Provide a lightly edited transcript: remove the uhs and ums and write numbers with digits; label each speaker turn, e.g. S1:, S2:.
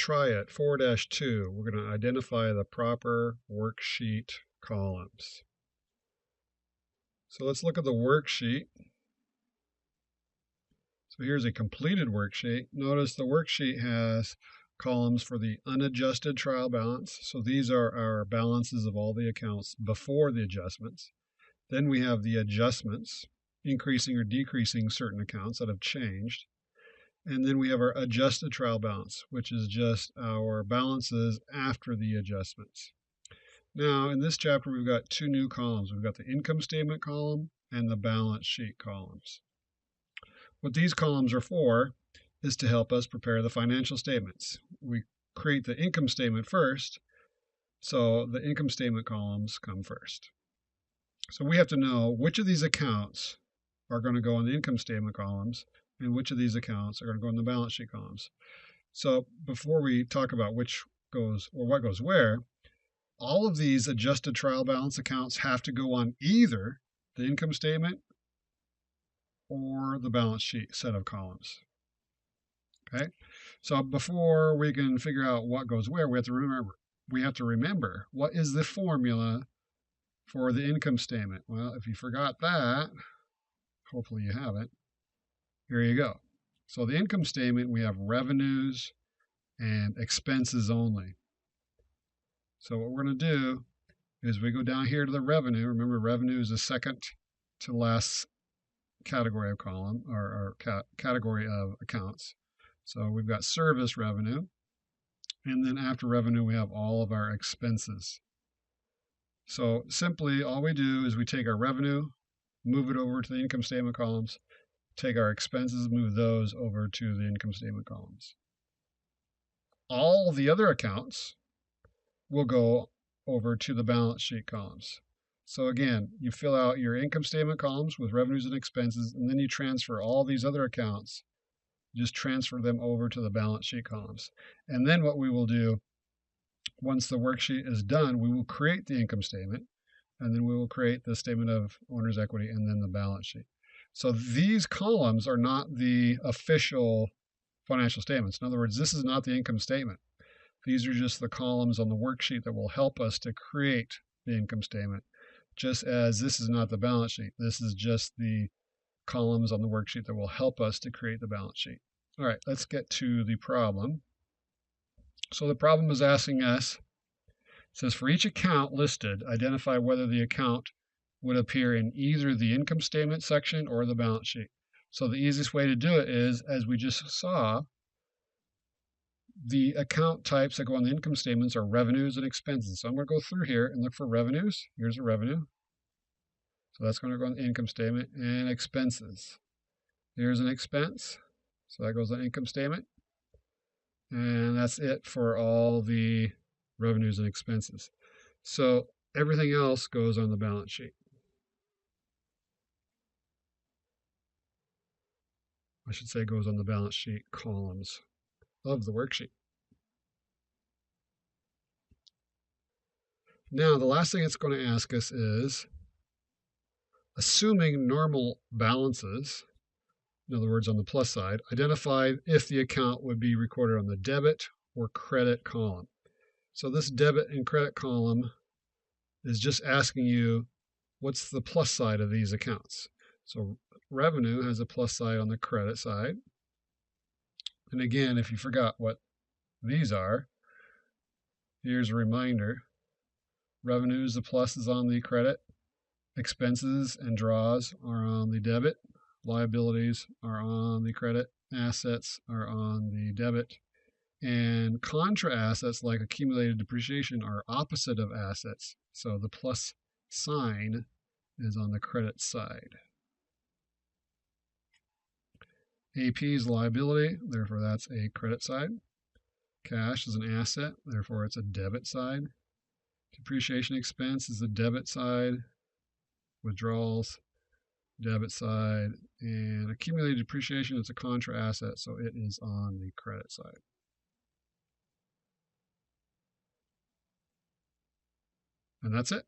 S1: try it. 4-2. We're going to identify the proper worksheet columns. So let's look at the worksheet. So here's a completed worksheet. Notice the worksheet has columns for the unadjusted trial balance. So these are our balances of all the accounts before the adjustments. Then we have the adjustments, increasing or decreasing certain accounts that have changed. And then we have our adjusted trial balance, which is just our balances after the adjustments. Now, in this chapter, we've got two new columns. We've got the income statement column and the balance sheet columns. What these columns are for is to help us prepare the financial statements. We create the income statement first, so the income statement columns come first. So we have to know which of these accounts are going to go in the income statement columns and which of these accounts are going to go in the balance sheet columns. So before we talk about which goes or what goes where, all of these adjusted trial balance accounts have to go on either the income statement or the balance sheet set of columns. Okay, so before we can figure out what goes where, we have to remember what is the formula for the income statement. Well, if you forgot that, hopefully you haven't. Here you go. So the income statement, we have revenues and expenses only. So what we're going to do is we go down here to the revenue. Remember, revenue is the second to last category of column or category of accounts. So we've got service revenue, and then after revenue we have all of our expenses. So simply all we do is we take our revenue, move it over to the income statement columns, take our expenses, move those over to the income statement columns. All the other accounts will go over to the balance sheet columns. So again, you fill out your income statement columns with revenues and expenses, and then you transfer all these other accounts, just transfer them over to the balance sheet columns. And then what we will do, once the worksheet is done, we will create the income statement, and then we will create the statement of owner's equity and then the balance sheet. So these columns are not the official financial statements. In other words, this is not the income statement. These are just the columns on the worksheet that will help us to create the income statement, just as this is not the balance sheet. This is just the columns on the worksheet that will help us to create the balance sheet. All right, let's get to the problem. So the problem is asking us, it says for each account listed, identify whether the account would appear in either the income statement section or the balance sheet. So the easiest way to do it is, as we just saw, the account types that go on the income statements are revenues and expenses. So I'm going to go through here and look for revenues. Here's a revenue. So that's going to go on the income statement, and expenses. Here's an expense. So that goes on the income statement. And that's it for all the revenues and expenses. So everything else goes on the balance sheet. I should say goes on the balance sheet columns of the worksheet. Now, the last thing it's going to ask us is, assuming normal balances, in other words, on the plus side, identify if the account would be recorded on the debit or credit column. So this debit and credit column is just asking you what's the plus side of these accounts. So revenue has a plus side on the credit side. And again, if you forgot what these are, here's a reminder. Revenues, the plus is on the credit. Expenses and draws are on the debit. Liabilities are on the credit. Assets are on the debit. And contra assets like accumulated depreciation are opposite of assets. So the plus sign is on the credit side. AP is liability, therefore that's a credit side. Cash is an asset, therefore it's a debit side. Depreciation expense is the debit side. Withdrawals, debit side. And accumulated depreciation is a contra asset, so it is on the credit side. And that's it.